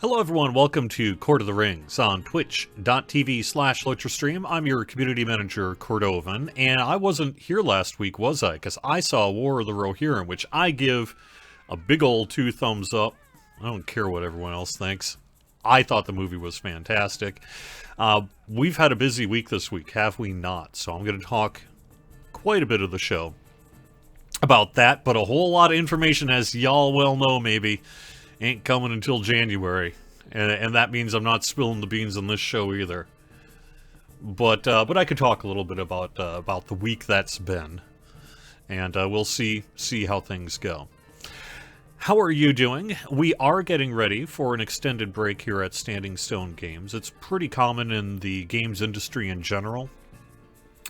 Hello everyone, welcome to Court of the Rings on twitch.tv/LotraStream. I'm your community manager, Cordovan, and I wasn't here last week, was I? Because I saw War of the Rohirrim, which I give a big old 2 thumbs up. I don't care what everyone else thinks. I thought the movie was fantastic. We've had a busy week this week, have we not? So I'm going to talk quite a bit of the show about that, but a whole lot of information, as y'all well know maybe, ain't coming until January, and that means I'm not spilling the beans on this show either. But I could talk a little bit about the week that's been, and we'll see how things go. How are you doing? We are getting ready for an extended break here at Standing Stone Games. It's pretty common in the games industry in general,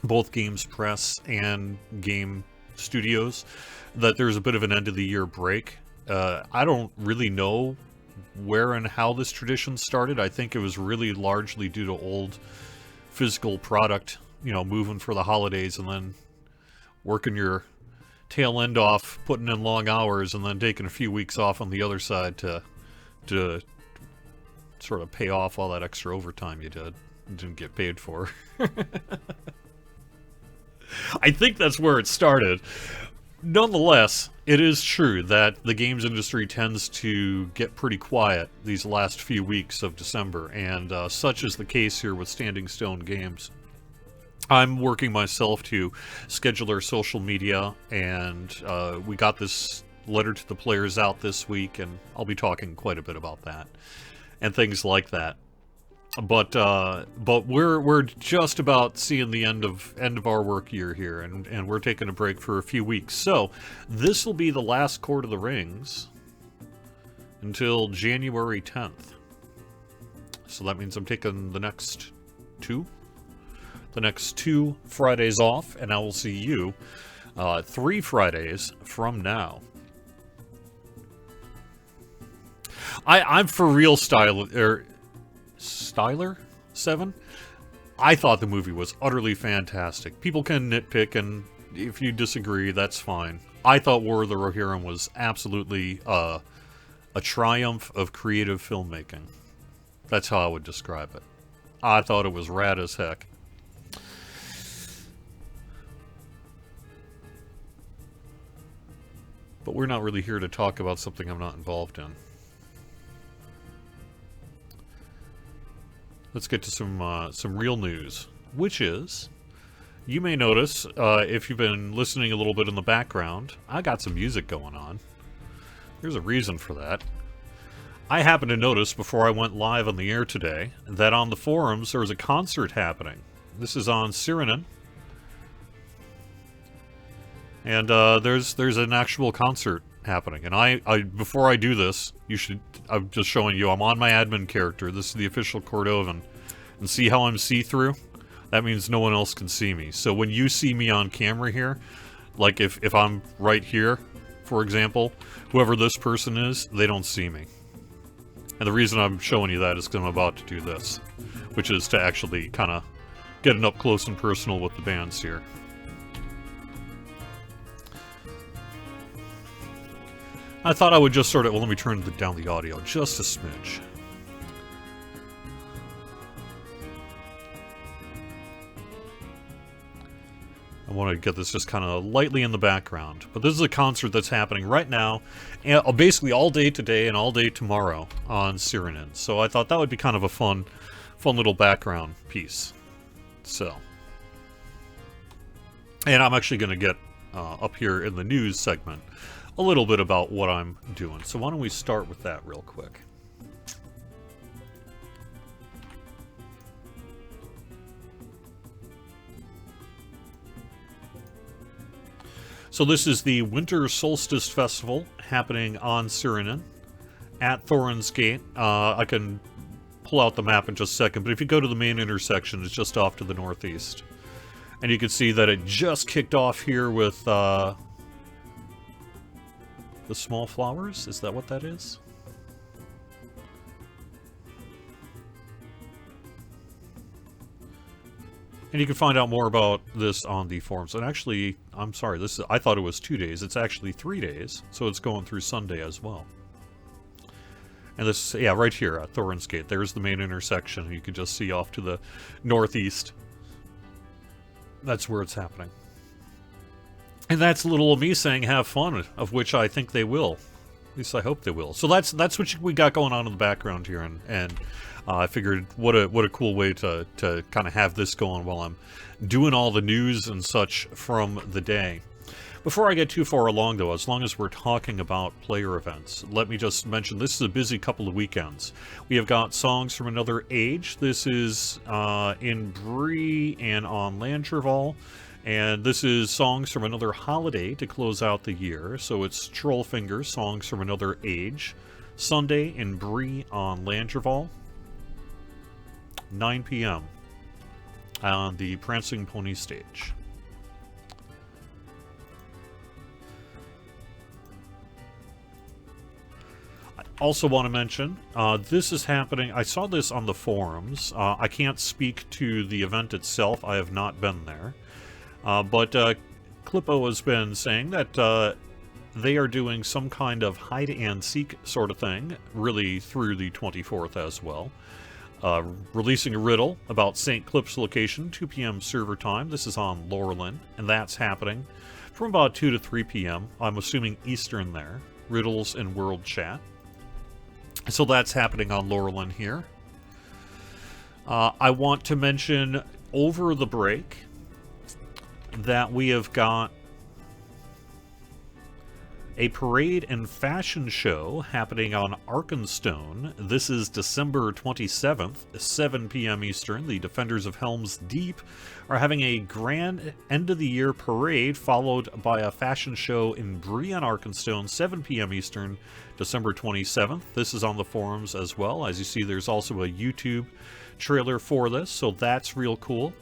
both games press and game studios, that there's a bit of an end of the year break. I don't really know where and how this tradition started. I think it was really largely due to old physical product, moving for the holidays and then working your tail end off, putting in long hours, and then taking a few weeks off on the other side to sort of pay off all that extra overtime you didn't get paid for. I think that's where it started. Nonetheless, it is true that the games industry tends to get pretty quiet these last few weeks of December, and such is the case here with Standing Stone Games. I'm working myself to schedule our social media, and we got this letter to the players out this week, and I'll be talking quite a bit about that and things like that. But we're just about seeing the end of our work year here, and we're taking a break for a few weeks. So this will be the last Court of the Rings until January 10th. So that means I'm taking the next two Fridays off, and I will see you 3 Fridays from now. I'm for real Styler 7. I thought the movie was utterly fantastic. People can nitpick, and if you disagree, that's fine. I thought War of the Rohirrim was absolutely a triumph of creative filmmaking. That's how I would describe it. I thought it was rad as heck. But we're not really here to talk about something I'm not involved in. Let's get to some real news, which is, you may notice, if you've been listening a little bit in the background, I got some music going on. There's a reason for that. I happened to notice before I went live on the air today that on the forums there was a concert happening. This is on Sirannon. And there's an actual concert happening. And I before I do this, I'm just showing you I'm on my admin character. This is the official Cordovan. And see how I'm see-through? That means no one else can see me. So when you see me on camera here, like if I'm right here, for example, whoever this person is, they don't see me. And the reason I'm showing you that is because I'm about to do this, which is to actually kind of get an up close and personal with the bands here. I thought I would just sort of... Well, let me turn down the audio just a smidge. I want to get this just kind of lightly in the background. But this is a concert that's happening right now, and basically all day today and all day tomorrow on Sirannon. So I thought that would be kind of a fun little background piece. So... And I'm actually going to get up here in the news segment a little bit about what I'm doing. So why don't we start with that real quick. So this is the Winter Solstice Festival happening on Sirannon at Thorin's Gate. I can pull out the map in just a second, but if you go to the main intersection, it's just off to the northeast. And you can see that it just kicked off here with the small flowers? Is that what that is? And you can find out more about this on the forums. And actually, I'm sorry, I thought it was 2 days. It's actually 3 days, so it's going through Sunday as well. And this, yeah, right here at Thorin's Gate. There's the main intersection. You can just see off to the northeast. That's where it's happening. And that's little of me saying have fun, of which I think they will. At least I hope they will. So that's what we got going on in the background here, and I figured what a cool way to kind of have this going while I'm doing all the news and such from the day. Before I get too far along, though, as long as we're talking about player events, let me just mention this is a busy couple of weekends. We have got Songs from Another Age. This is in Bree and on Lancherval. And this is Songs from Another Holiday to close out the year. So it's Trollfinger, Songs from Another Age. Sunday in Bree on Lancherval. 9 p.m. on the Prancing Pony stage. Also want to mention, this is happening, I saw this on the forums. I can't speak to the event itself, I have not been there. But Clippo has been saying that they are doing some kind of hide-and-seek sort of thing, really through the 24th as well. Releasing a riddle about St. Clip's location, 2 p.m. server time. This is on Laurelin, and that's happening from about 2 to 3 p.m. I'm assuming Eastern there. Riddles and World Chat. So that's happening on Laurelin here. I want to mention over the break that we have got a parade and fashion show happening on Arkenstone. This is December 27th, 7 p.m. Eastern. The Defenders of Helm's Deep are having a grand end-of-the-year parade, followed by a fashion show in Bree on Arkenstone, 7 p.m. Eastern, December 27th. This is on the forums as well. As you see, there's also a YouTube trailer for this, so that's real cool.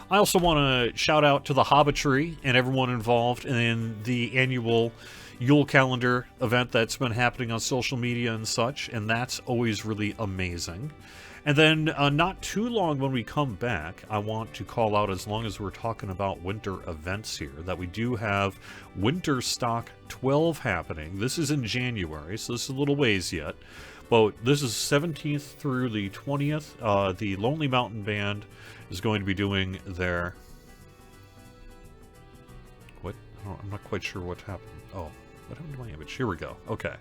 I also want to shout out to the Hobbitry and everyone involved in the annual Yule Calendar event that's been happening on social media and such, and that's always really amazing. And then not too long when we come back, I want to call out, as long as we're talking about winter events here, that we do have Winter Stock 12 happening. This is in January, so this is a little ways yet. But this is 17th through the 20th. The Lonely Mountain Band is going to be doing their... What? I'm not quite sure what happened. Oh, what happened to my image? Here we go. Okay.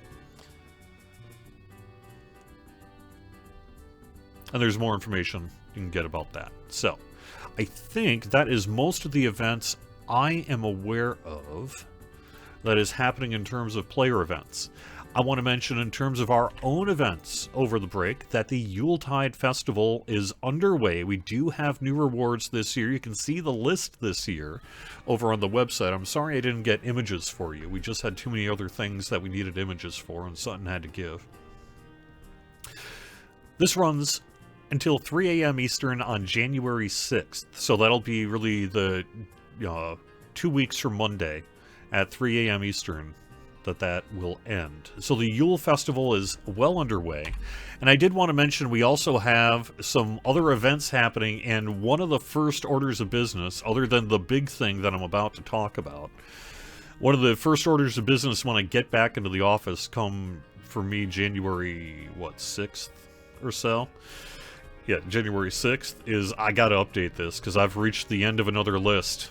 And there's more information you can get about that. So, I think that is most of the events I am aware of that is happening in terms of player events. I want to mention in terms of our own events over the break that the Yuletide Festival is underway. We do have new rewards this year. You can see the list this year over on the website. I'm sorry I didn't get images for you. We just had too many other things that we needed images for and something had to give. This runs until 3 a.m. Eastern on January 6th. So that'll be really the 2 weeks from Monday at 3 a.m. Eastern that will end. So the Yule Festival is well underway. And I did want to mention we also have some other events happening, and one of the first orders of business, other than the big thing that I'm about to talk about, one of the first orders of business when I get back into the office come for me January, 6th or so? Yeah, January 6th is I gotta update this because I've reached the end of another list.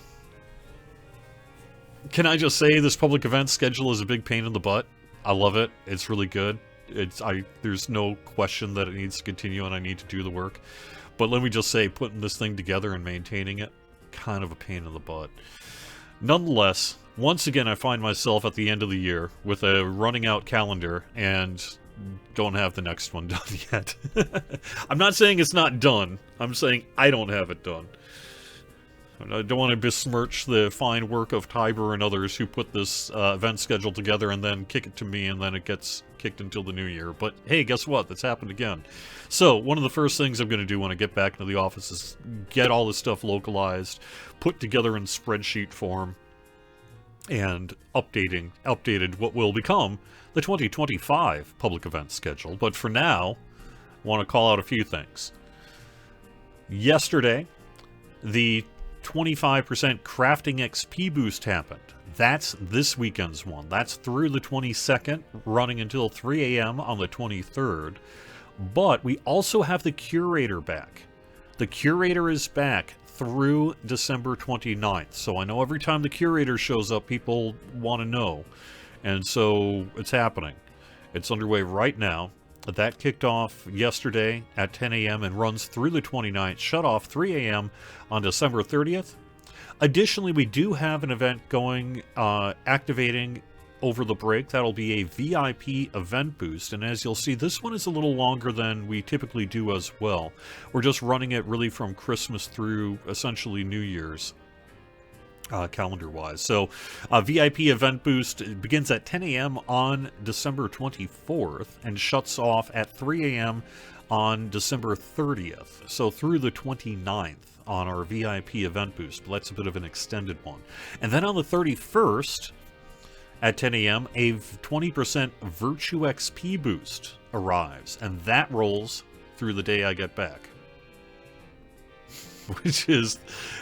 Can I just say this public event schedule is a big pain in the butt? I love it. It's really good. There's no question that it needs to continue and I need to do the work. But let me just say, putting this thing together and maintaining it, kind of a pain in the butt. Nonetheless, once again I find myself at the end of the year with a running out calendar and don't have the next one done yet. I'm not saying it's not done. I'm saying I don't have it done. I don't want to besmirch the fine work of Tiber and others who put this event schedule together and then kick it to me and then it gets kicked until the new year. But hey, guess what? That's happened again. So one of the first things I'm going to do when I get back into the office is get all this stuff localized, put together in spreadsheet form, and updated what will become the 2025 public event schedule. But for now, I want to call out a few things. Yesterday, the 25% crafting XP boost happened. That's this weekend's one. That's through the 22nd, running until 3 a.m. on the 23rd. But we also have the Curator back. The Curator is back through December 29th. So I know every time the Curator shows up, people want to know. And so it's happening. It's underway right now. That kicked off yesterday at 10 a.m. and runs through the 29th, shut off 3 a.m. on December 30th. Additionally, we do have an event going, activating over the break. That'll be a VIP event boost, and as you'll see, this one is a little longer than we typically do as well. We're just running it really from Christmas through essentially New Year's. Calendar-wise. So, VIP event boost begins at 10 a.m. on December 24th and shuts off at 3 a.m. on December 30th. So through the 29th on our VIP event boost. But that's a bit of an extended one. And then on the 31st at 10 a.m., a 20% Virtue XP boost arrives. And that rolls through the day I get back, which is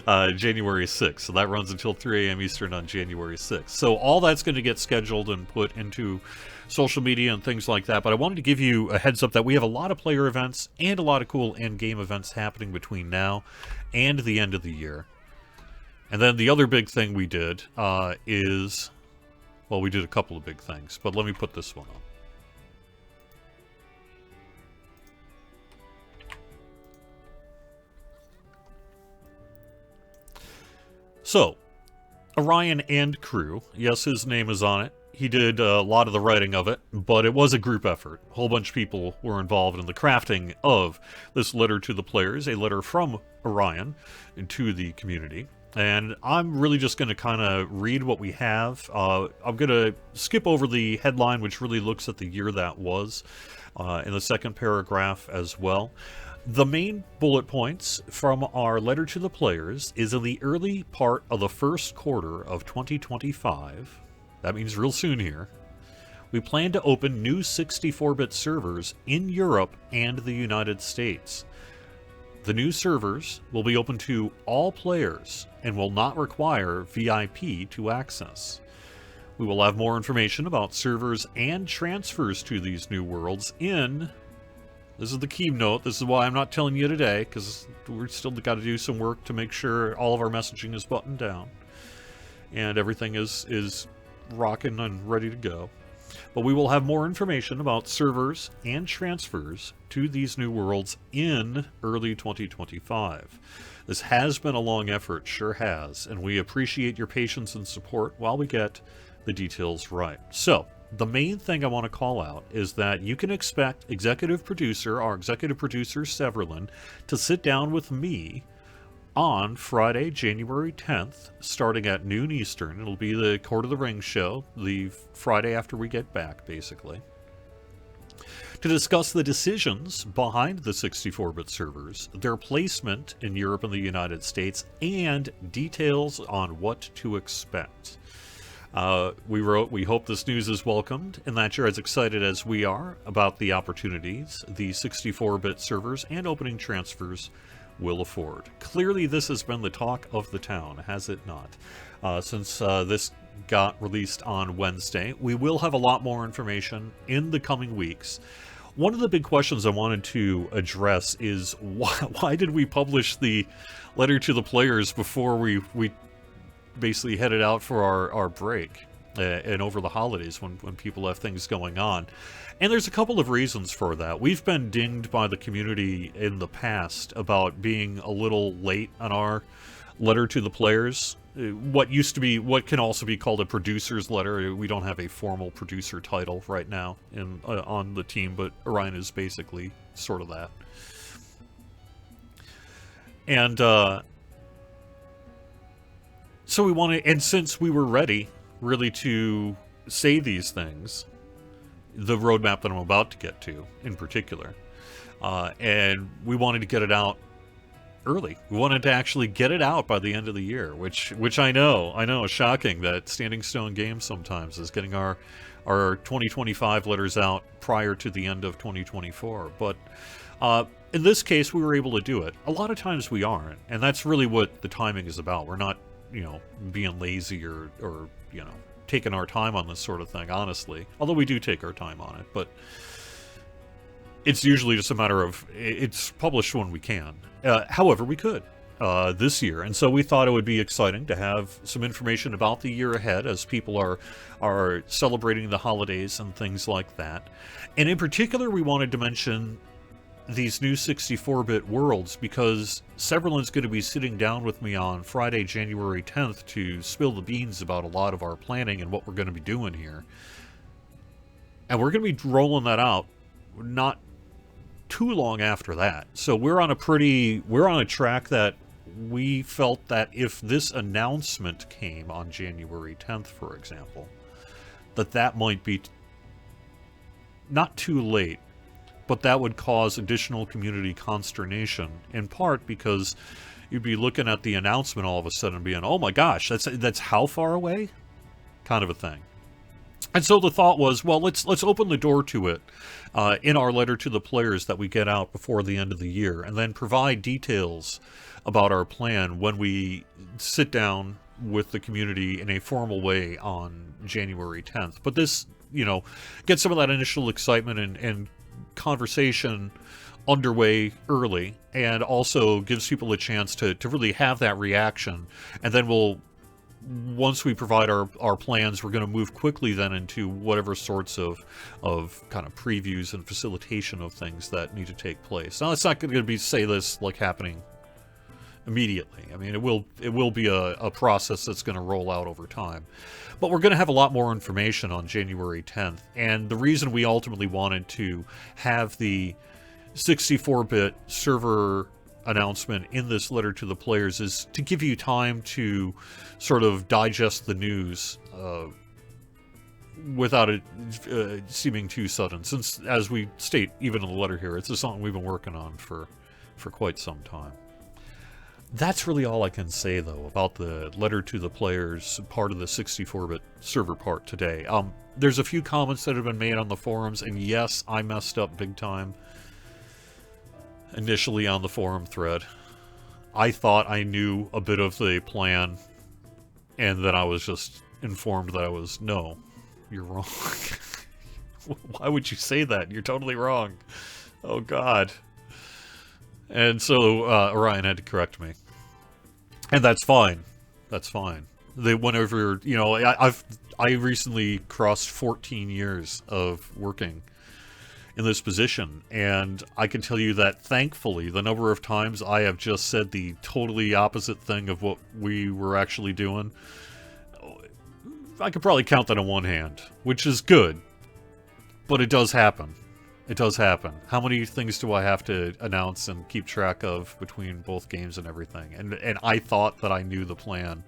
January 6th. So that runs until 3 a.m. Eastern on January 6th. So all that's going to get scheduled and put into social media and things like that. But I wanted to give you a heads up that we have a lot of player events and a lot of cool end-game events happening between now and the end of the year. And then the other big thing we did is, well, we did a couple of big things, but let me put this one on. So, Orion and crew, yes, his name is on it. He did a lot of the writing of it, but it was a group effort. A whole bunch of people were involved in the crafting of this letter to the players, a letter from Orion to the community. And I'm really just going to kind of read what we have. I'm going to skip over the headline, which really looks at the year that was, in the second paragraph as well. The main bullet points from our letter to the players is in the early part of the first quarter of 2025, that means real soon here, we plan to open new 64-bit servers in Europe and the United States. The new servers will be open to all players and will not require VIP to access. We will have more information about servers and transfers to these new worlds in... This is the keynote. This is why I'm not telling you today, because we're still got to do some work to make sure all of our messaging is buttoned down and everything is rocking and ready to go. But we will have more information about servers and transfers to these new worlds in early 2025. This has been a long effort, sure has, and we appreciate your patience and support while we get the details right. So, the main thing I want to call out is that you can expect our executive producer, Sirannon, to sit down with me on Friday, January 10th, starting at noon Eastern. It'll be the Court of the Ring show, the Friday after we get back, basically, to discuss the decisions behind the 64-bit servers, their placement in Europe and the United States, and details on what to expect. We wrote, we hope this news is welcomed and that you're as excited as we are about the opportunities the 64-bit servers and opening transfers will afford. Clearly this has been the talk of the town, has it not? Since this got released on Wednesday, we will have a lot more information in the coming weeks. One of the big questions I wanted to address is why did we publish the letter to the players before we basically headed out for our break and over the holidays when people have things going on? And there's a couple of reasons for that. We've been dinged by the community in the past about being a little late on our letter to the players. What can also be called a producer's letter. We don't have a formal producer title right now on the team, but Orion is basically sort of that. And so we want to, and since we were ready really to say these things, the roadmap that I'm about to get to in particular, and we wanted to get it out early. We wanted to actually get it out by the end of the year, which I know is shocking that Standing Stone Games sometimes is getting our 2025 letters out prior to the end of 2024. But in this case, we were able to do it. A lot of times we aren't, and that's really what the timing is about. We're not being lazy or taking our time on this sort of thing, honestly. Although we do take our time on it, but it's usually just a matter of it's published when we can. However, we could this year, and so we thought it would be exciting to have some information about the year ahead as people are celebrating the holidays and things like that. And in particular, we wanted to mention these new 64-bit worlds because Severland's going to be sitting down with me on Friday, January 10th to spill the beans about a lot of our planning and what we're going to be doing here. And we're going to be rolling that out not too long after that. So we're on a track that we felt that if this announcement came on January 10th, for example, that might be not too late, but that would cause additional community consternation, in part because you'd be looking at the announcement all of a sudden and being, oh my gosh, that's how far away? Kind of a thing. And so the thought was, well, let's open the door to it in our letter to the players that we get out before the end of the year, and then provide details about our plan when we sit down with the community in a formal way on January 10th. But this, get some of that initial excitement and conversation underway early, and also gives people a chance to really have that reaction. And then once we provide our plans, we're going to move quickly then into whatever sorts of kind of previews and facilitation of things that need to take place. Now, it's not going to be, say this, like happening immediately. I mean, it will be a process that's going to roll out over time. But we're going to have a lot more information on January 10th. And the reason we ultimately wanted to have the 64-bit server announcement in this letter to the players is to give you time to sort of digest the news without it seeming too sudden. Since, as we state even in the letter here, it's something we've been working on for quite some time. That's really all I can say, though, about the letter to the players part of the 64-bit server part today. There's a few comments that have been made on the forums, and yes, I messed up big time initially on the forum thread. I thought I knew a bit of the plan, and then I was just informed that no, you're wrong. Why would you say that? You're totally wrong. Oh, God. And so Orion had to correct me, and that's fine. That's fine. They went over. I recently crossed 14 years of working in this position, and I can tell you that thankfully, the number of times I have just said the totally opposite thing of what we were actually doing, I could probably count that on one hand, which is good, but it does happen. It does happen. How many things do I have to announce and keep track of between both games and everything? And I thought that I knew the plan.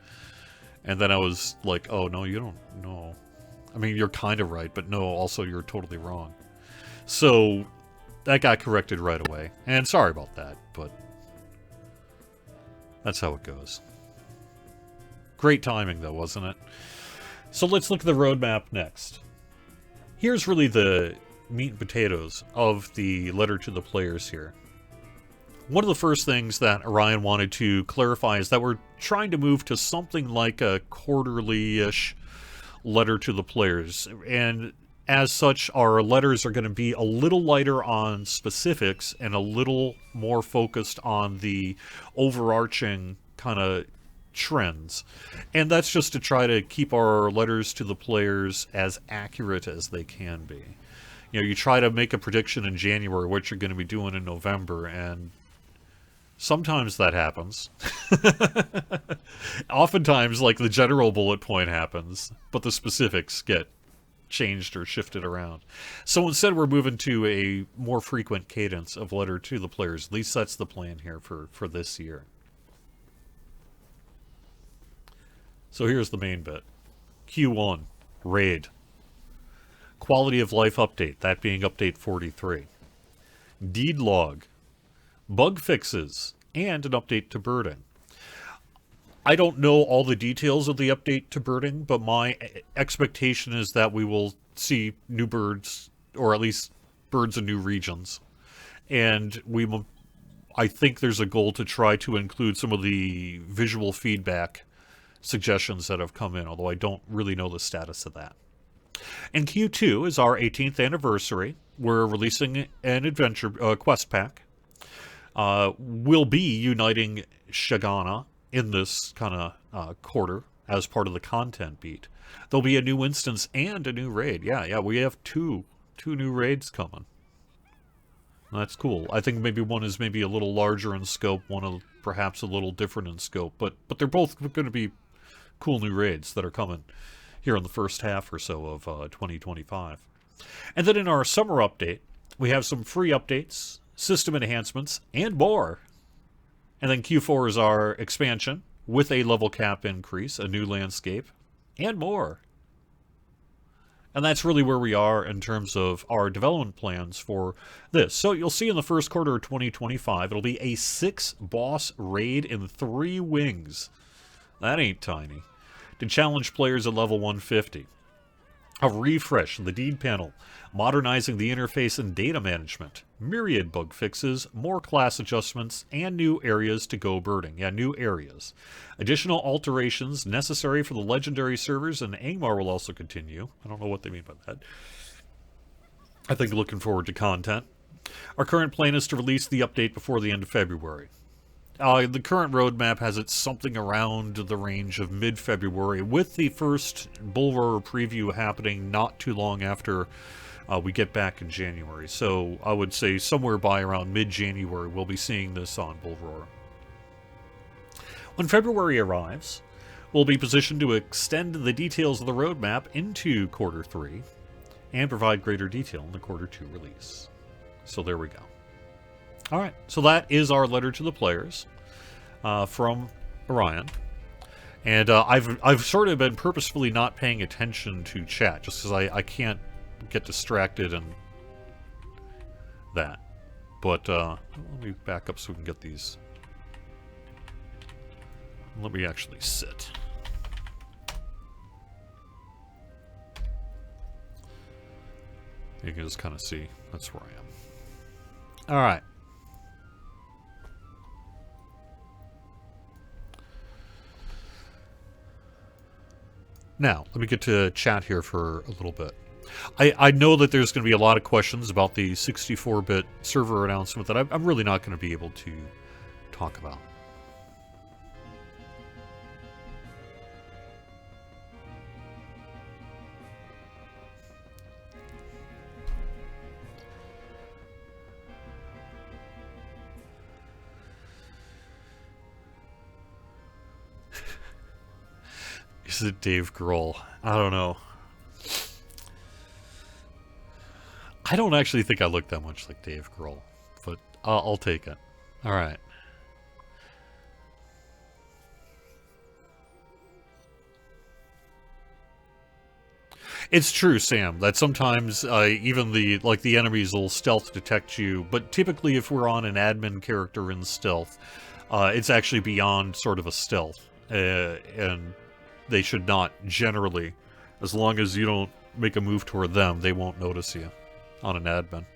And then I was like, oh, no, you don't know. I mean, you're kind of right, but no, also you're totally wrong. So that got corrected right away. And sorry about that, but that's how it goes. Great timing, though, wasn't it? So let's look at the roadmap next. Here's really the meat and potatoes of the letter to the players here. One of the first things that Orion wanted to clarify is that we're trying to move to something like a quarterly-ish letter to the players. And as such, our letters are going to be a little lighter on specifics and a little more focused on the overarching kind of trends. And that's just to try to keep our letters to the players as accurate as they can be. You try to make a prediction in January what you're going to be doing in November, and sometimes that happens. Oftentimes, like, the general bullet point happens, but the specifics get changed or shifted around. So instead, we're moving to a more frequent cadence of letter to the players. At least that's the plan here for this year. So here's the main bit. Q1, Raid. Quality of life update, that being update 43. Deed log, bug fixes, and an update to birding. I don't know all the details of the update to birding, but my expectation is that we will see new birds, or at least birds in new regions. And I think there's a goal to try to include some of the visual feedback suggestions that have come in, although I don't really know the status of that. And Q2 is our 18th anniversary. We're releasing an adventure quest pack. We'll be uniting Shagana in this kind of quarter as part of the content beat. There'll be a new instance and a new raid. Yeah, we have two new raids coming. That's cool. I think maybe one is maybe a little larger in scope, one perhaps a little different in scope, but they're both going to be cool new raids that are coming here in the first half or so of 2025. And then in our summer update, we have some free updates, system enhancements, and more. And then Q4 is our expansion with a level cap increase, a new landscape, and more. And that's really where we are in terms of our development plans for this. So you'll see in the first quarter of 2025, it'll be a 6-boss raid in 3 wings. That ain't tiny. To challenge players at level 150. A refresh in the deed panel, modernizing the interface and data management, myriad bug fixes, more class adjustments, and new areas to go birding. Yeah, new areas. Additional alterations necessary for the legendary servers, and Angmar will also continue. I don't know what they mean by that. I think looking forward to content. Our current plan is to release the update before the end of February. The current roadmap has it something around the range of mid-February, with the first Bull Roar preview happening not too long after we get back in January. So I would say somewhere by around mid-January we'll be seeing this on Bull Roar. When February arrives, we'll be positioned to extend the details of the roadmap into Quarter 3 and provide greater detail in the Quarter 2 release. So there we go. Alright, so that is our letter to the players from Orion. And I've sort of been purposefully not paying attention to chat, just because I can't get distracted and that. But let me back up so we can get these. Let me actually sit. You can just kind of see that's where I am. Alright. Now, let me get to chat here for a little bit. I know that there's going to be a lot of questions about the 64-bit server announcement that I'm really not going to be able to talk about. Is it Dave Grohl? I don't know. I don't actually think I look that much like Dave Grohl, but I'll take it. All right. It's true, Sam, that sometimes even the enemies will stealth detect you, but typically if we're on an admin character in stealth, it's actually beyond sort of a stealth, and they should not generally, as long as you don't make a move toward them, they won't notice you on an admin.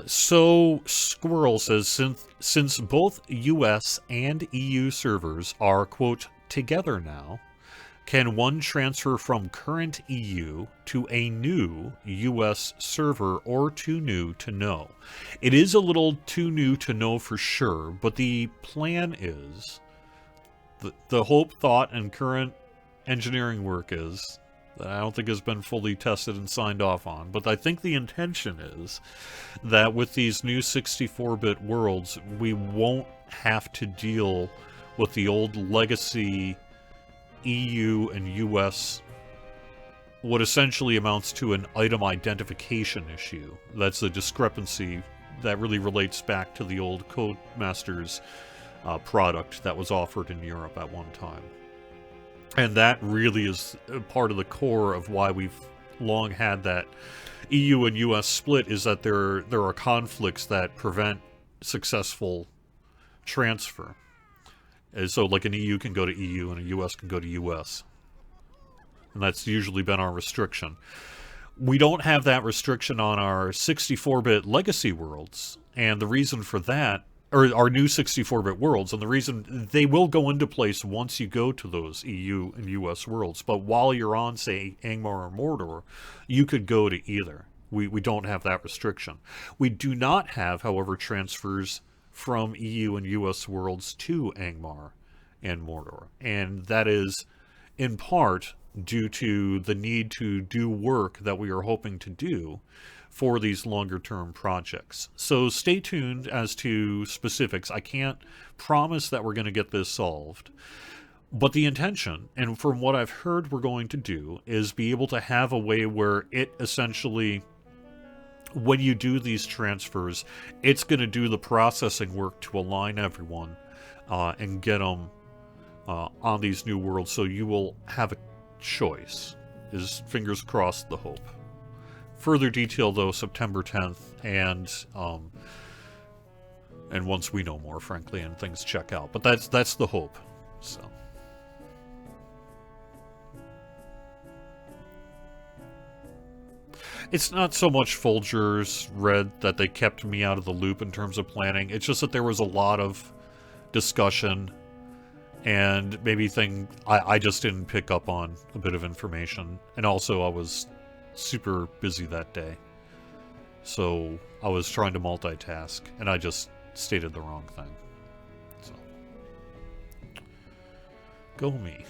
So Squirrel says, since both US and EU servers are, quote, together now, can one transfer from current EU to a new US server or too new to know? It is a little too new to know for sure, but the plan is, the hope, thought, and current engineering work is, that I don't think has been fully tested and signed off on, but I think the intention is that with these new 64-bit worlds, we won't have to deal with the old legacy EU and US, what essentially amounts to an item identification issue. That's a discrepancy that really relates back to the old Codemasters product that was offered in Europe at one time. And that really is part of the core of why we've long had that EU and US split is that there are conflicts that prevent successful transfer. And so like an EU can go to EU and a US can go to US. And that's usually been our restriction. We don't have that restriction on our 64-bit legacy worlds, and the reason for that, or our new 64-bit worlds, and the reason they will go into place once you go to those EU and US worlds, but while you're on, say, Angmar or Mordor, you could go to either. We don't have that restriction. We do not have, however, transfers from EU and US worlds to Angmar and Mordor, and that is, in part, due to the need to do work that we are hoping to do for these longer-term projects. So stay tuned as to specifics. I can't promise that we're going to get this solved, but the intention, and from what I've heard we're going to do, is be able to have a way where it essentially, when you do these transfers, it's going to do the processing work to align everyone and get them on these new worlds, so you will have a choice, is fingers crossed the hope. Further detail though September 10th, and once we know more, frankly, and things check out. But that's the hope. So it's not so much Folger's read that they kept me out of the loop in terms of planning. It's just that there was a lot of discussion, and maybe I just didn't pick up on a bit of information. And also I was super busy that day. So I was trying to multitask, and I just stated the wrong thing. So, go me.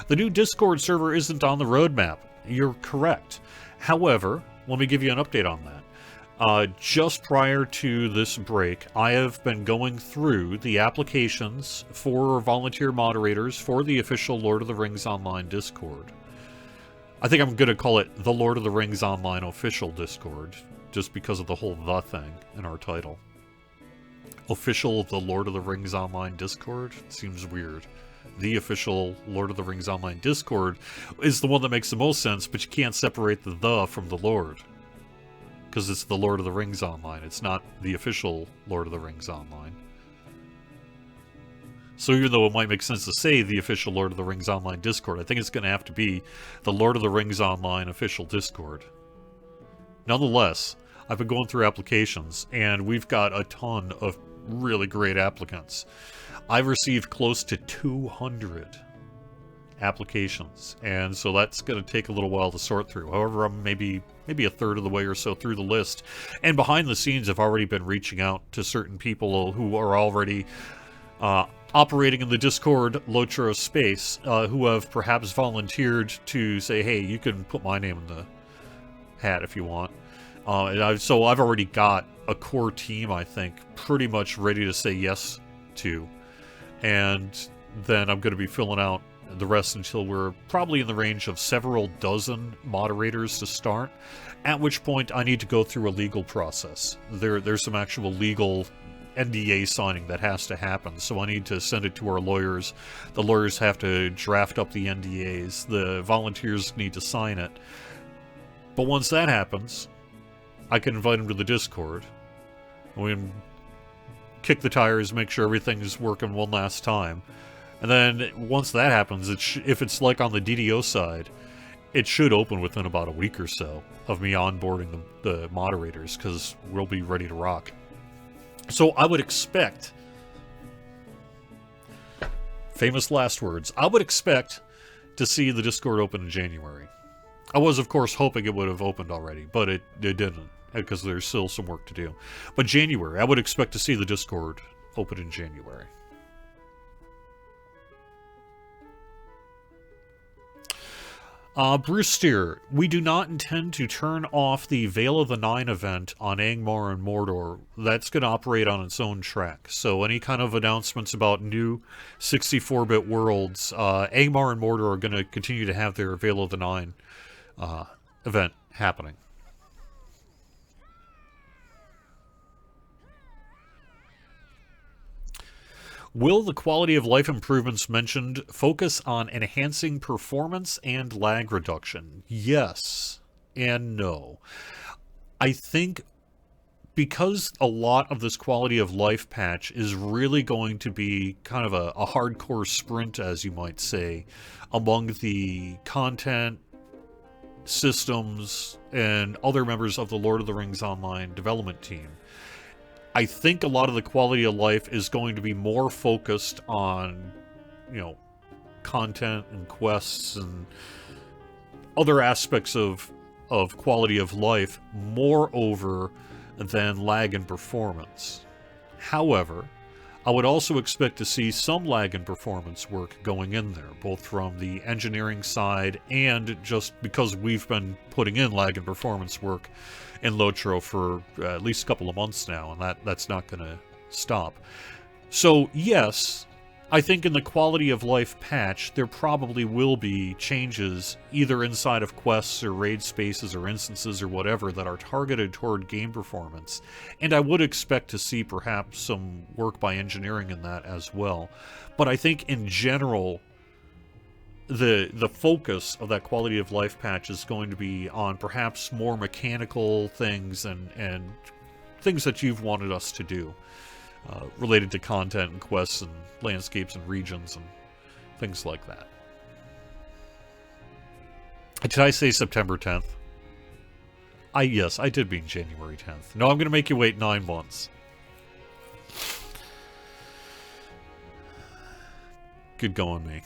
The new Discord server isn't on the roadmap. You're correct. However, let me give you an update on that. Just prior to this break, I have been going through the applications for volunteer moderators for the official Lord of the Rings Online Discord. I think I'm going to call it the Lord of the Rings Online Official Discord, just because of the whole "the" thing in our title. Official the Lord of the Rings Online Discord? Seems weird. The official Lord of the Rings Online Discord is the one that makes the most sense, but you can't separate the from the Lord. Because it's the Lord of the Rings Online. It's not the official Lord of the Rings Online. So even though it might make sense to say the official Lord of the Rings Online Discord, I think it's going to have to be the Lord of the Rings Online official Discord. Nonetheless, I've been going through applications, and we've got a ton of really great applicants. I've received close to 200 applications, and so that's going to take a little while to sort through. However, I'm maybe a third of the way or so through the list, and behind the scenes I've already been reaching out to certain people who are already operating in the Discord Lotro space, who have perhaps volunteered to say, hey, you can put my name in the hat if you want. So I've already got a core team, I think, pretty much ready to say yes to, and then I'm going to be filling out the rest until we're probably in the range of several dozen moderators to start, at which point I need to go through a legal process. There's some actual legal NDA signing that has to happen, so I need to send it to our lawyers. The lawyers have to draft up the NDAs. The volunteers need to sign it. But once that happens, I can invite them to the Discord. We can kick the tires, make sure everything's working one last time. And then once that happens, if it's like on the DDO side, it should open within about a week or so of me onboarding the moderators, because we'll be ready to rock. So I would expect, famous last words, I would expect to see the Discord open in January. I was, of course, hoping it would have opened already, but it didn't, because there's still some work to do. But January, I would expect to see the Discord open in January. Bruce Steer, we do not intend to turn off the Veil of the Nine event on Angmar and Mordor. That's going to operate on its own track. So any kind of announcements about new 64-bit worlds, Angmar and Mordor are going to continue to have their Veil of the Nine event happening. Will the quality of life improvements mentioned focus on enhancing performance and lag reduction? Yes and no. I think because a lot of this quality of life patch is really going to be kind of a hardcore sprint, as you might say, among the content, systems, and other members of the Lord of the Rings Online development team. I think a lot of the quality of life is going to be more focused on, content and quests and other aspects of quality of life, moreover than lag and performance. However, I would also expect to see some lag and performance work going in there, both from the engineering side and just because we've been putting in lag and performance work in Lotro for at least a couple of months now, and that's not going to stop. So yes, I think in the quality of life patch, there probably will be changes either inside of quests or raid spaces or instances or whatever that are targeted toward game performance. And I would expect to see perhaps some work by engineering in that as well. But I think in general, the focus of that quality of life patch is going to be on perhaps more mechanical things and things that you've wanted us to do. Related to content and quests and landscapes and regions and things like that. Did I say September 10th? Yes, I did mean January 10th. No, I'm going to make you wait 9 months. Good going, me.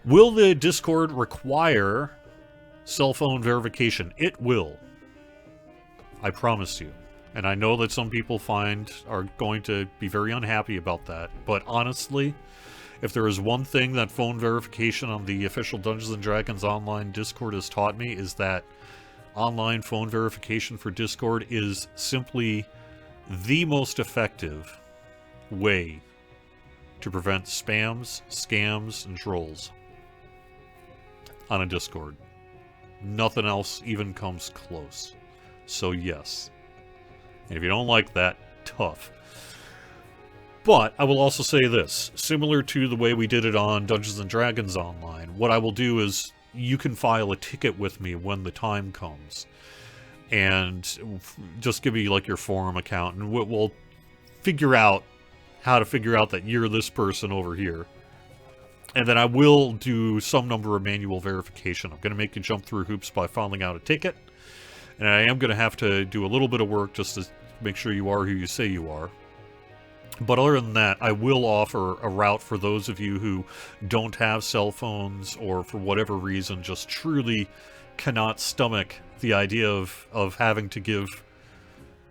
Will the Discord require cell phone verification? It will. I promise you. And I know that some people are going to be very unhappy about that. But honestly, if there is one thing that phone verification on the official Dungeons & Dragons Online Discord has taught me, is that online phone verification for Discord is simply the most effective way to prevent spams, scams, and trolls on a Discord. Nothing else even comes close. So yes. And if you don't like that, tough. But I will also say this. Similar to the way we did it on Dungeons & Dragons Online, what I will do is you can file a ticket with me when the time comes. And just give me like your forum account and we'll figure out how to figure out that you're this person over here. And then I will do some number of manual verification. I'm going to make you jump through hoops by filing out a ticket. And I am going to have to do a little bit of work just to make sure you are who you say you are. But other than that, I will offer a route for those of you who don't have cell phones or for whatever reason just truly cannot stomach the idea of having to give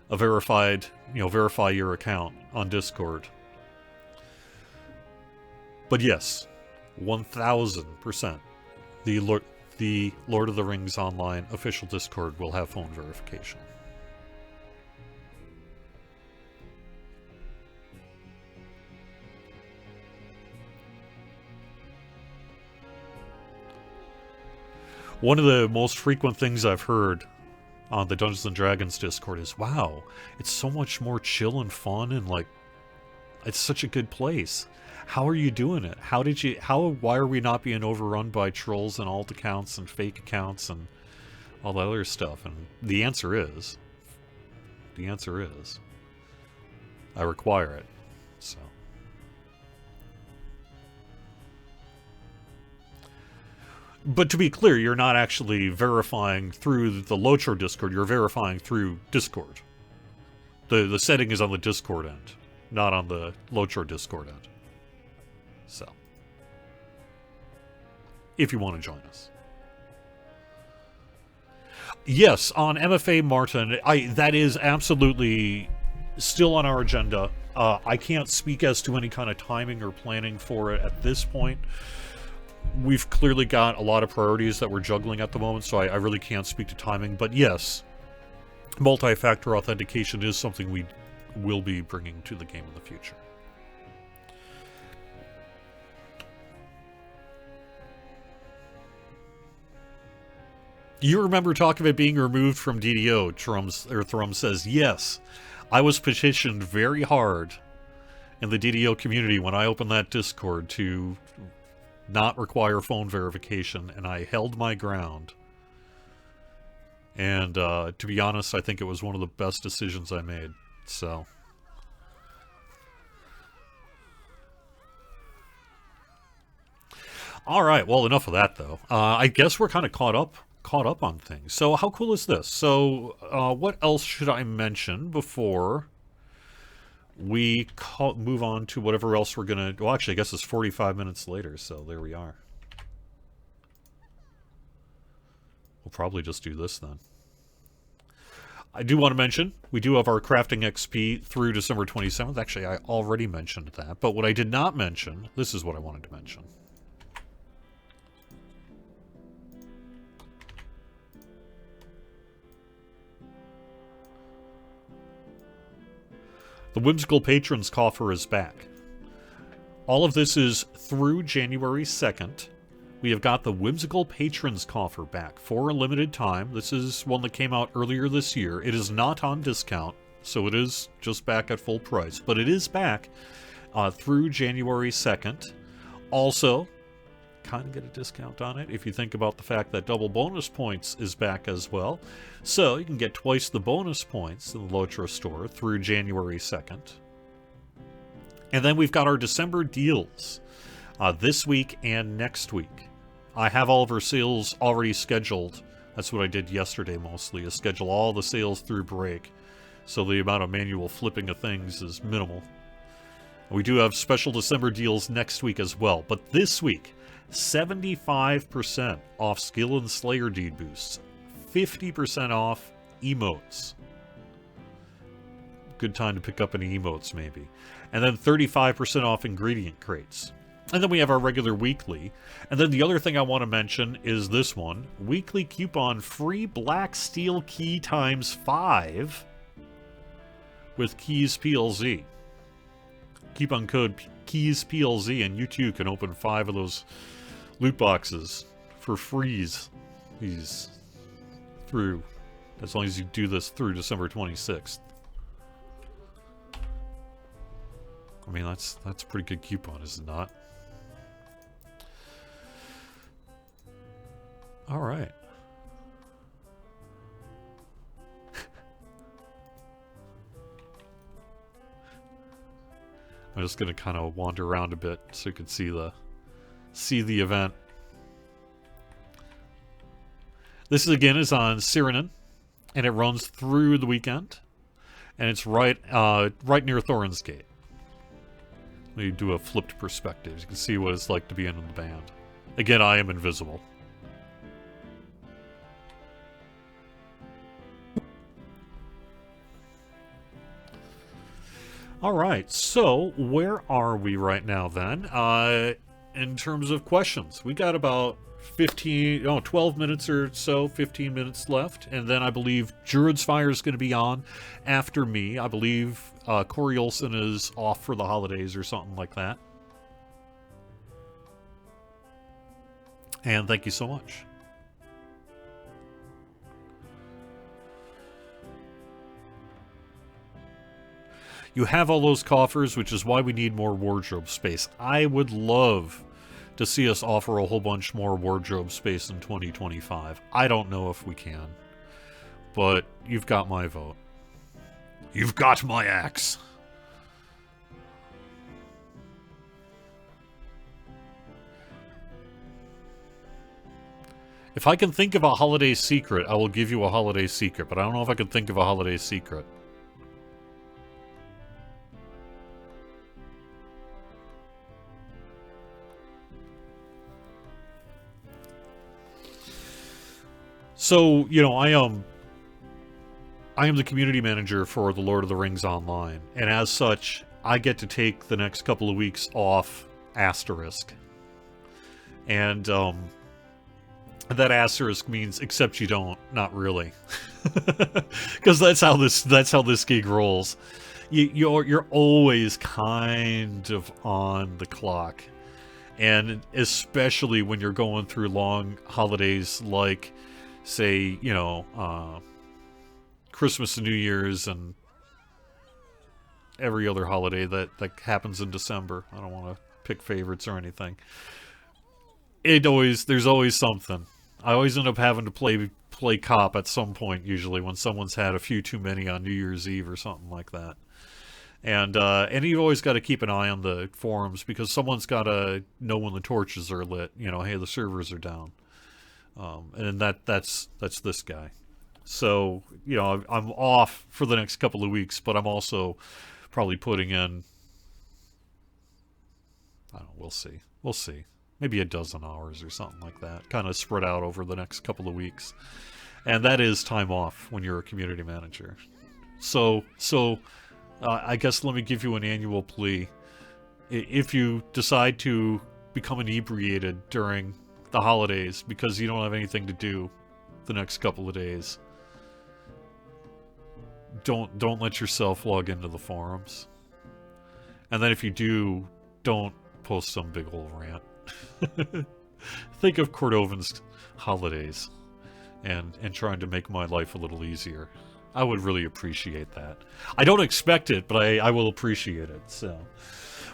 a verify your account on Discord. But yes, 1000%. The Lord of the Rings Online official Discord will have phone verification. One of the most frequent things I've heard on the Dungeons & Dragons Discord is, wow, it's so much more chill and fun and like, it's such a good place. How are you doing it? Why are we not being overrun by trolls and alt accounts and fake accounts and all that other stuff? And the answer is, I require it. So. But to be clear, you're not actually verifying through the Lotro Discord, you're verifying through Discord. The setting is on the Discord end, not on the Lotro Discord end. So, if you want to join us. Yes, on MFA Martin, that is absolutely still on our agenda. I can't speak as to any kind of timing or planning for it at this point. We've clearly got a lot of priorities that we're juggling at the moment, so I really can't speak to timing. But yes, multi-factor authentication is something we will be bringing to the game in the future. You remember talk of it being removed from DDO, Thrum says, yes. I was petitioned very hard in the DDO community when I opened that Discord to not require phone verification, and I held my ground. And to be honest, I think it was one of the best decisions I made. So... Alright, well, enough of that, though. I guess we're kind of caught up on things. So how cool is this? So what else should I mention before we move on to whatever else we're going to... Well, actually, I guess it's 45 minutes later, so there we are. We'll probably just do this then. I do want to mention, we do have our Crafting XP through December 27th. Actually, I already mentioned that. But what I did not mention, this is what I wanted to mention. The Whimsical Patrons Coffer is back. All of this is through January 2nd. We have got the Whimsical Patrons Coffer back for a limited time. This is one that came out earlier this year. It is not on discount, so it is just back at full price. But it is back through January 2nd. Also, kind of get a discount on it if you think about the fact that double bonus points is back as well. So you can get twice the bonus points in the Lotro store through January 2nd. And then we've got our December deals this week and next week. I have all of our sales already scheduled. That's what I did yesterday mostly, is schedule all the sales through break. So the amount of manual flipping of things is minimal. We do have special December deals next week as well. But this week, 75% off Skill and Slayer Deed boosts. 50% off emotes. Good time to pick up any emotes, maybe. And then 35% off ingredient crates. And then we have our regular weekly. And then the other thing I want to mention is this one. Weekly coupon free Black Steel key times 5 with Keys PLZ. Coupon code Keys PLZ, and you too can open 5 of those loot boxes for freeze. These through, as long as you do this through December 26th. I mean, that's a pretty good coupon, is it not? All right. I'm just going to kind of wander around a bit so you can see the event. This again is on Sirannon, and it runs through the weekend, and it's right near Thorin's Gate. Let me do a flipped perspective. You can see what it's like to be in the band. Again, I am invisible. Alright, so where are we right now then? In terms of questions, we got about 12 minutes or so, 15 minutes left, and then I believe Druid's Fire is going to be on after me. I believe Corey Olsen is off for the holidays or something like that. And thank you so much. You have all those coffers, which is why we need more wardrobe space. I would love to see us offer a whole bunch more wardrobe space in 2025. I don't know if we can, but you've got my vote. You've got my axe. If I can think of a holiday secret, I will give you a holiday secret, but I don't know if I can think of a holiday secret. So, you know, I am the community manager for the Lord of the Rings Online, and as such, I get to take the next couple of weeks off Asterisk. And that asterisk means except you don't, not really. Because that's how this gig rolls. you're always kind of on the clock. And especially when you're going through long holidays like, say, Christmas and New Year's and every other holiday that happens in December. I don't want to pick favorites or anything. There's always something. I always end up having to play cop at some point, usually when someone's had a few too many on New Year's Eve or something like that. And you've always got to keep an eye on the forums because someone's got to know when the torches are lit. Hey, the servers are down. And that's this guy. So, I'm off for the next couple of weeks, but I'm also probably putting in, I don't know, we'll see. We'll see. Maybe a dozen hours or something like that, kind of spread out over the next couple of weeks. And that is time off when you're a community manager. So I guess let me give you an annual plea. If you decide to become inebriated during the holidays because you don't have anything to do the next couple of days, don't let yourself log into the forums. And then if you do, don't post some big old rant. Think of Cordovan's holidays and trying to make my life a little easier. I would really appreciate that. I don't expect it, but I will appreciate it. So,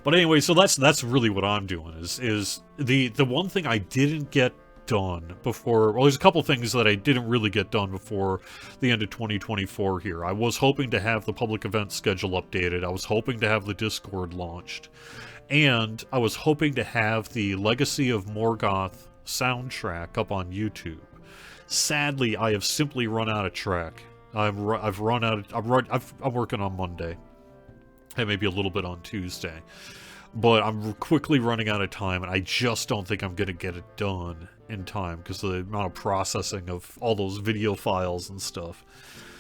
but anyway, so that's really what I'm doing is the one thing I didn't get done before. Well, there's a couple things that I didn't really get done before the end of 2024 here. I was hoping to have the public event schedule updated. I was hoping to have the Discord launched. And I was hoping to have the Legacy of Morgoth soundtrack up on YouTube. Sadly, I have simply run out of track. I'm working on Monday, and maybe a little bit on Tuesday, but I'm quickly running out of time, and I just don't think I'm going to get it done in time because of the amount of processing of all those video files and stuff.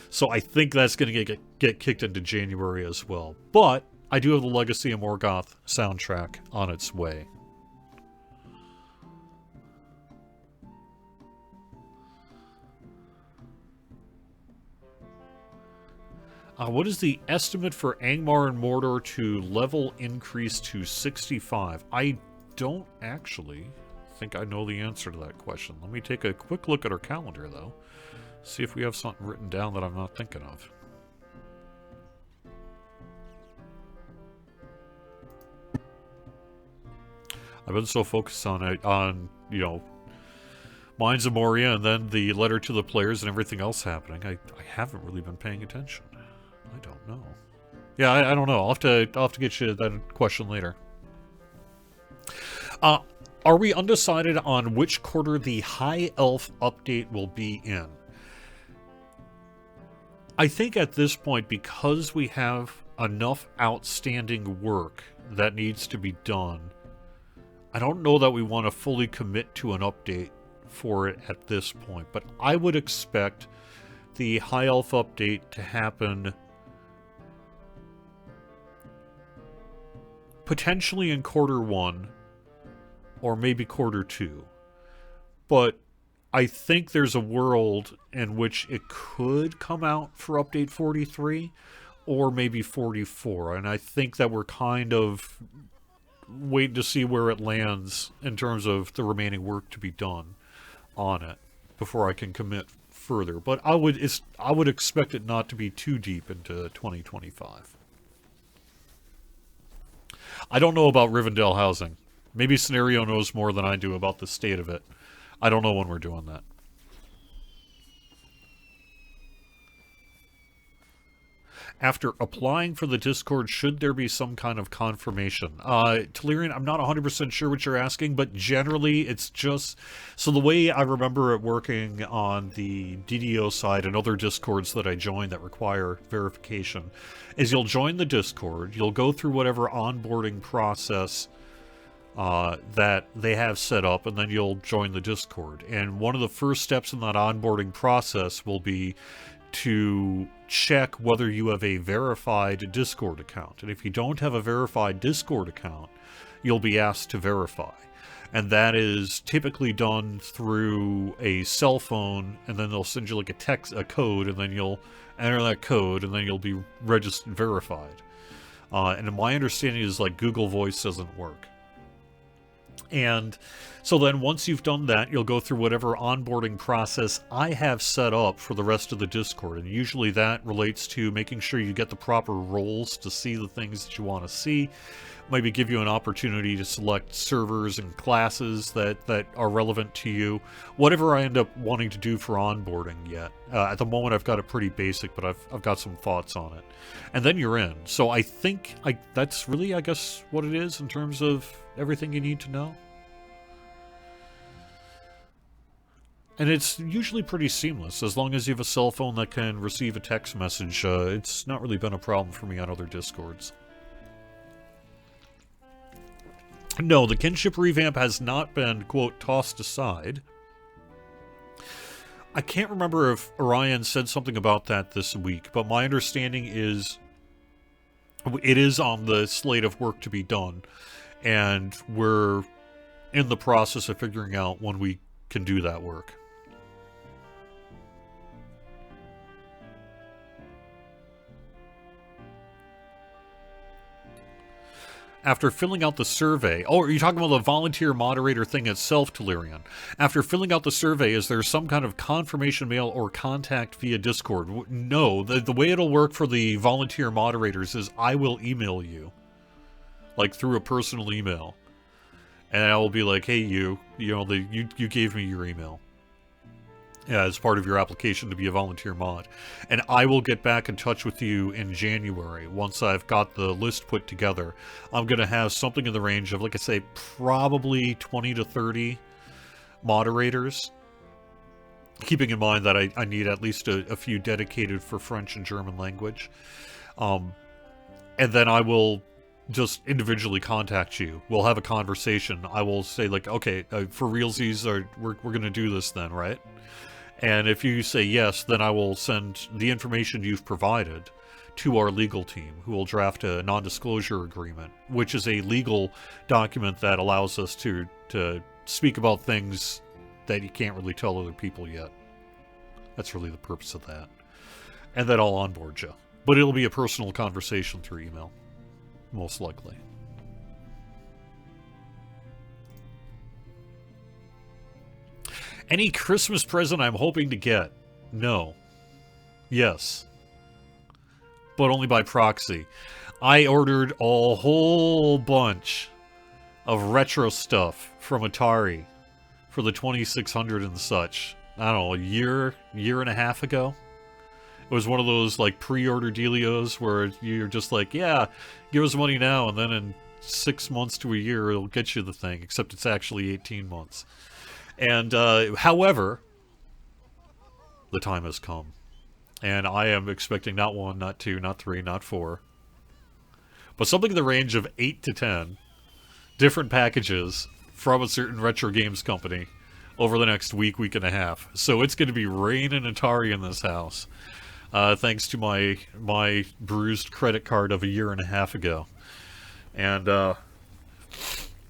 So I think that's going to get kicked into January as well. But I do have the Legacy of Morgoth soundtrack on its way. What is the estimate for Angmar and Mordor to level increase to 65? I don't actually think I know the answer to that question. Let me take a quick look at our calendar, though. See if we have something written down that I'm not thinking of. I've been so focused on Mines of Moria and then the letter to the players and everything else happening. I haven't really been paying attention. I don't know. Yeah, I don't know. I'll have to get you that question later. Are we undecided on which quarter the High Elf update will be in? I think at this point, because we have enough outstanding work that needs to be done, I don't know that we want to fully commit to an update for it at this point, but I would expect the High Elf update to happen potentially in quarter 1 or maybe quarter 2. But I think there's a world in which it could come out for update 43 or maybe 44, and I think that we're kind of waiting to see where it lands in terms of the remaining work to be done on it before I can commit further. But I would expect it not to be too deep into 2025. I don't know about Rivendell housing. Maybe Scenario knows more than I do about the state of it. I don't know when we're doing that. After applying for the Discord, should there be some kind of confirmation? Telerian, I'm not 100% sure what you're asking, but generally it's just... So the way I remember it working on the DDO side and other Discords that I joined that require verification is you'll join the Discord, you'll go through whatever onboarding process that they have set up, and then you'll join the Discord. And one of the first steps in that onboarding process will be to check whether you have a verified Discord account. And if you don't have a verified Discord account, you'll be asked to verify. And that is typically done through a cell phone, and then they'll send you like a code, and then you'll enter that code, and then you'll be verified. And my understanding is like Google Voice doesn't work. And so then once you've done that, you'll go through whatever onboarding process I have set up for the rest of the Discord. And usually that relates to making sure you get the proper roles to see the things that you want to see. Maybe give you an opportunity to select servers and classes that are relevant to you. Whatever I end up wanting to do for onboarding yet. At the moment I've got it pretty basic, but I've got some thoughts on it. And then you're in. So I think that's really, I guess, what it is in terms of everything you need to know. And it's usually pretty seamless. As long as you have a cell phone that can receive a text message, it's not really been a problem for me on other Discords. No, the kinship revamp has not been, quote, tossed aside. I can't remember if Orion said something about that this week, but my understanding is it is on the slate of work to be done, and we're in the process of figuring out when we can do that work. After filling out the survey... Oh, are you talking about the volunteer moderator thing itself, Telerian? After filling out the survey, is there some kind of confirmation mail or contact via Discord? No, the way it'll work for the volunteer moderators is I will email you. Like, through a personal email. And I will be like, hey, you gave me your email. As part of your application to be a volunteer mod. And I will get back in touch with you in January once I've got the list put together. I'm going to have something in the range of, like I say, probably 20 to 30 moderators. Keeping in mind that I need at least a few dedicated for French and German language. And then I will just individually contact you. We'll have a conversation. I will say, like, okay, for realsies, we're going to do this then, right? And if you say yes, then I will send the information you've provided to our legal team, who will draft a non-disclosure agreement, which is a legal document that allows us to speak about things that you can't really tell other people yet. That's really the purpose of that. And then I'll onboard you. But it'll be a personal conversation through email, most likely. Any Christmas present I'm hoping to get? No. Yes. But only by proxy. I ordered a whole bunch of retro stuff from Atari for the 2600 and such. I don't know, a year and a half ago? It was one of those, like, pre-order dealios where you're just like, yeah, give us money now, and then in 6 months to a year, it'll get you the thing, except it's actually 18 months. And, however, the time has come. And I am expecting not 1, not 2, not 3, not 4, but something in the range of 8 to 10 different packages from a certain retro games company over the next week and a half. So it's going to be raining Atari in this house, thanks to my bruised credit card of a year and a half ago. And,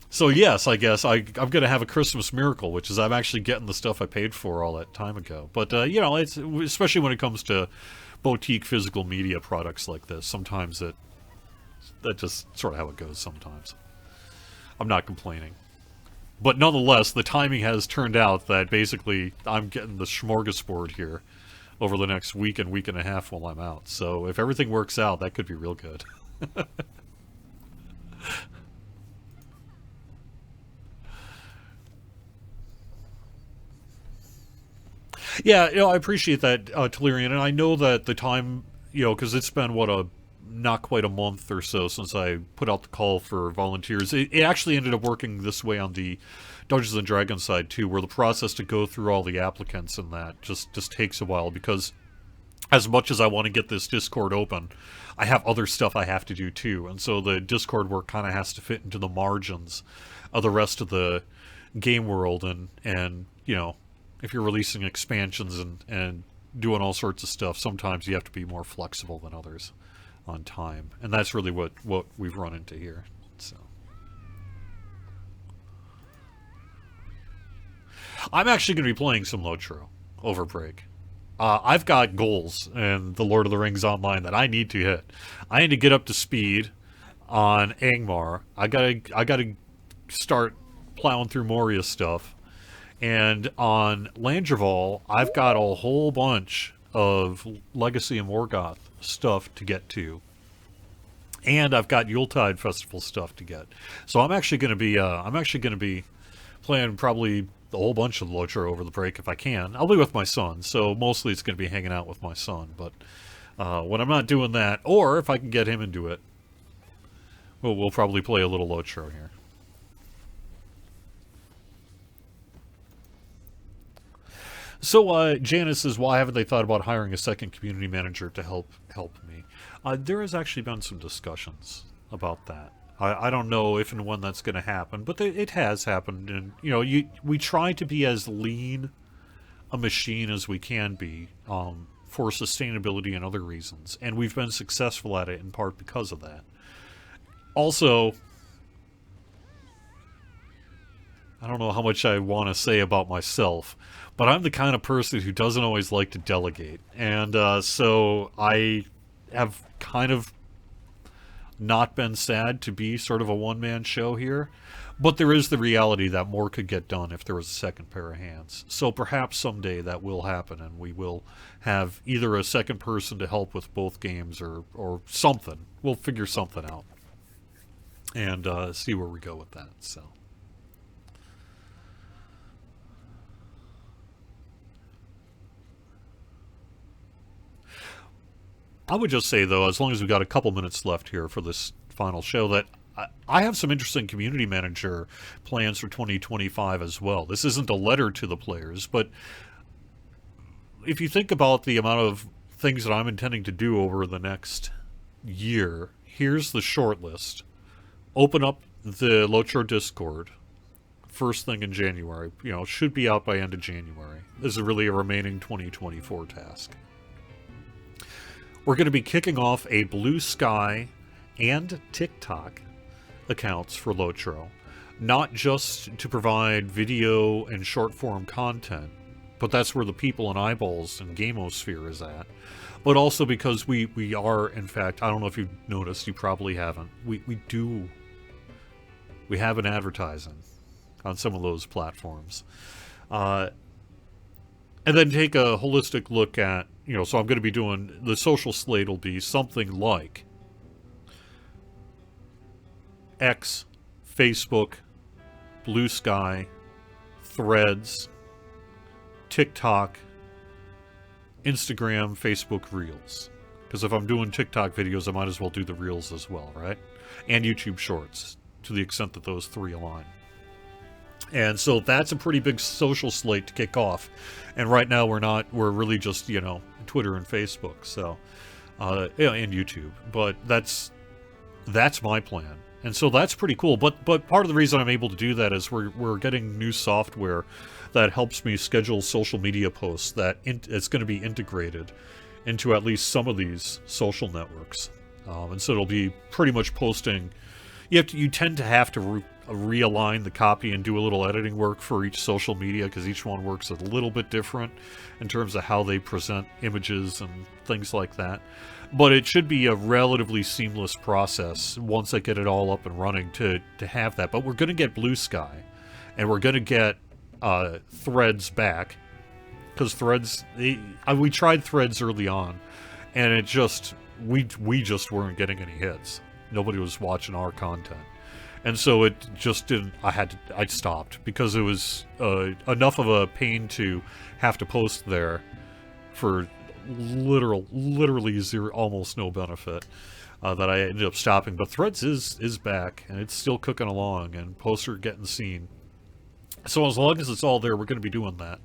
so yes, I guess I'm going to have a Christmas miracle, which is I'm actually getting the stuff I paid for all that time ago. But, you know, it's, especially when it comes to boutique physical media products like this, sometimes that's just sort of how it goes sometimes. I'm not complaining. But nonetheless, the timing has turned out that basically I'm getting the smorgasbord here over the next week and a half while I'm out. So if everything works out, that could be real good. Yeah, you know, I appreciate that, Telerian, and I know that the time, you know, because it's been, not quite a month or so since I put out the call for volunteers. It actually ended up working this way on the Dungeons & Dragons side, too, where the process to go through all the applicants and that just takes a while, because as much as I want to get this Discord open, I have other stuff I have to do, too, and so the Discord work kind of has to fit into the margins of the rest of the game world, and you know, if you're releasing expansions and doing all sorts of stuff, sometimes you have to be more flexible than others on time. And that's really what we've run into here. So I'm actually going to be playing some Lotro over break. I've got goals in the Lord of the Rings Online that I need to hit. I need to get up to speed on Angmar. I gotta start plowing through Moria stuff. And on Landreval, I've got a whole bunch of Legacy and Morgoth stuff to get to. And I've got Yuletide Festival stuff to get. So I'm actually going to be playing probably a whole bunch of Lotro over the break if I can. I'll be with my son, so mostly it's going to be hanging out with my son. But when I'm not doing that, or if I can get him into it, we'll probably play a little Lotro here. So Janice says, why haven't they thought about hiring a second community manager to help me? There has actually been some discussions about that. I don't know if and when that's going to happen, but it has happened. And we try to be as lean a machine as we can be for sustainability and other reasons, and we've been successful at it in part because of that. Also, I don't know how much I want to say about myself, but I'm the kind of person who doesn't always like to delegate. And so I have kind of not been sad to be sort of a one-man show here. But there is the reality that more could get done if there was a second pair of hands. So perhaps someday that will happen, and we will have either a second person to help with both games or something. We'll figure something out and see where we go with that. So. I would just say, though, as long as we've got a couple minutes left here for this final show, that I have some interesting community manager plans for 2025 as well. This isn't a letter to the players, but if you think about the amount of things that I'm intending to do over the next year, here's the short list. Open up the Lotro Discord first thing in January. Should be out by end of January. This is really a remaining 2024 task. We're going to be kicking off a Blue Sky and TikTok accounts for Lotro, not just to provide video and short-form content, but that's where the people and eyeballs and gamosphere is at, but also because we are, in fact, I don't know if you've noticed, you probably haven't, we have an advertising on some of those platforms. And then take a holistic look at, so I'm going to be doing, the social slate will be something like X, Facebook, Blue Sky, Threads, TikTok, Instagram, Facebook Reels. Because if I'm doing TikTok videos, I might as well do the Reels as well, right? And YouTube Shorts, to the extent that those three align. And so that's a pretty big social slate to kick off. And right now we're really just, Twitter and Facebook, so, and YouTube. But that's my plan. And so that's pretty cool. But part of the reason I'm able to do that is we're getting new software that helps me schedule social media posts that it's going to be integrated into at least some of these social networks. And so it'll be pretty much posting. You tend to have to realign the copy and do a little editing work for each social media because each one works a little bit different in terms of how they present images and things like that. But it should be a relatively seamless process once I get it all up and running to have that. But we're going to get Blue Sky, and we're going to get Threads back, because Threads, we tried Threads early on, and it just, we just weren't getting any hits. Nobody was watching our content. And so it just didn't, I stopped because it was enough of a pain to have to post there for literally zero, almost no benefit, that I ended up stopping. But Threads is back, and it's still cooking along, and posts are getting seen. So as long as it's all there, we're going to be doing that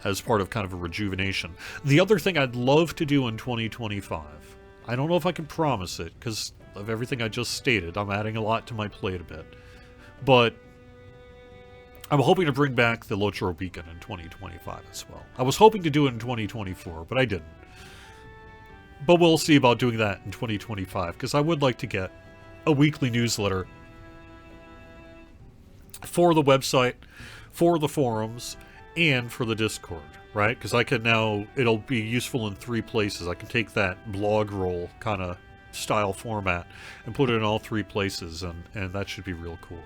as part of kind of a rejuvenation. The other thing I'd love to do in 2025, I don't know if I can promise it, because of everything I just stated. I'm adding a lot to my plate a bit. But I'm hoping to bring back the Lotro Beacon in 2025 as well. I was hoping to do it in 2024, but I didn't. But we'll see about doing that in 2025, because I would like to get a weekly newsletter for the website, for the forums and for the Discord, right? Because I can now, it'll be useful in 3 places. I can take that blog roll kind of style format and put it in all 3 places, and that should be real cool.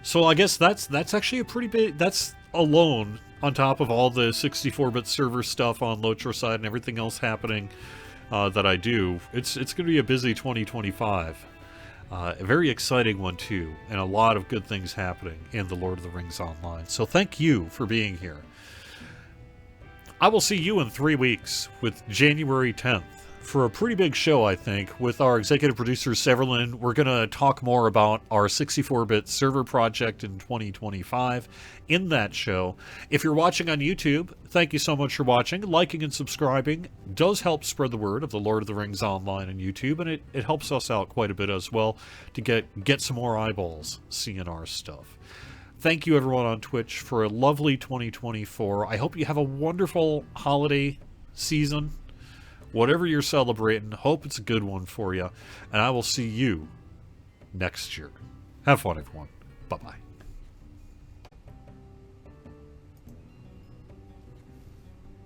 So I guess that's actually a pretty big, that's alone on top of all the 64-bit server stuff on Lotro side and everything else happening that I do. It's going to be a busy 2025. A very exciting one too, and a lot of good things happening in the Lord of the Rings Online. So thank you for being here. I will see you in 3 weeks with January 10th for a pretty big show, I think, with our executive producer, Sirannon. We're going to talk more about our 64-bit server project in 2025 in that show. If you're watching on YouTube, thank you so much for watching. Liking and subscribing does help spread the word of the Lord of the Rings Online on YouTube, and it helps us out quite a bit as well to get some more eyeballs seeing our stuff. Thank you, everyone on Twitch, for a lovely 2024. I hope you have a wonderful holiday season. Whatever you're celebrating, hope it's a good one for you. And I will see you next year. Have fun, everyone. Bye-bye.